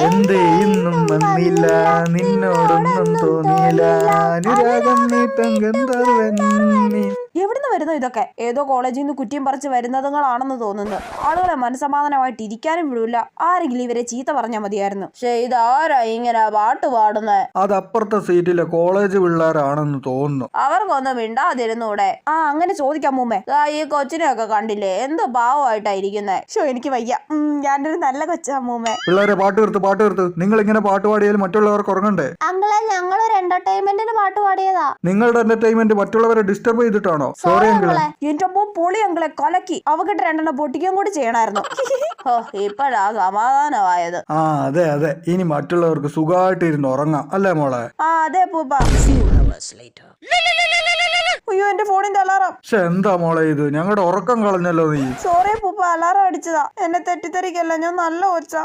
എന്തേ ഇന്നും വന്നില്ല, നിന്നോടൊന്നും തോന്നിയില്ല, അനുരാഗം നീ തങ്കന്തർവന്നി. എവിടുന്ന് വരുന്നു ഇതൊക്കെ? ഏതോ കോളേജിൽ നിന്ന് കുറ്റിയും പറിച്ച് വരുന്നതുങ്ങളാണെന്ന് തോന്നുന്നു. ആളുകളെ മനസമാധാനമായിട്ട് ഇരിക്കാനും വിടൂല. ആരെങ്കിലും ഇവരെ ചീത്ത പറഞ്ഞാൽ മതിയായിരുന്നു. പക്ഷെ ഇതാരാ ഇങ്ങനെ പാട്ട് പാടുന്നേ? അത് അപ്പുറത്തെ സീറ്റിലെ കോളേജ് പിള്ളേരാണെന്ന് തോന്നുന്നു. അവർക്കൊന്നും മിണ്ടാതിരുന്നൂടെ? അങ്ങനെ ചോദിക്കാം മൂമ്മേ. ഈ കൊച്ചിനെയൊക്കെ കണ്ടില്ലേ, എന്ത് പാവമായിട്ടായിരിക്കുന്നേ. എനിക്ക് വയ്യ. ഞാനൊരു നല്ല കൊച്ചാ മൂമ്മേ. പിള്ളേരെ പാട്ട് നിർത്ത്. നിങ്ങൾ ഇങ്ങനെ പാട്ട് പാടിയാൽ മറ്റുള്ളവർക്ക് ഉറങ്ങണ്ടേ? അങ്ങളെ, ഞങ്ങളൊരു എന്റർടൈൻമെന്റിന് പാട്ട് പാടിയതാ. നിങ്ങളുടെ എന്റർടൈൻമെന്റ് മറ്റുള്ളവരെ ഡിസ്റ്റർബ് ചെയ്തിട്ടാണോ? സോറി അങ്കിളെ. എന്റെ പൊളി അങ്കിളെ, കലക്കി. അവക്കിട്ട് 2 പൊട്ടിക്കുകയും കൂടി ചെയ്യണമായിരുന്നു. ഇപ്പഴാ സമാധാനമായത്. അതെ ഇനി മറ്റുള്ളവർക്ക് സുഖമായിട്ട് ഇരുന്ന് ഉറങ്ങാം അല്ലേ മോളെ? അതെ പൂപ്പ. അയ്യോ, എന്റെ ഫോണിന്റെ അലാറം. പക്ഷെ എന്താ മോളെ ഇത്? ഞങ്ങളുടെ ഉറക്കം കളഞ്ഞല്ലോ നീ. സോറി പൂപ്പ, അലാറം അടിച്ചതാ. എന്നെ തെറ്റിദ്ധരിക്കല്ല, ഞാൻ നല്ല കൊച്ചാ.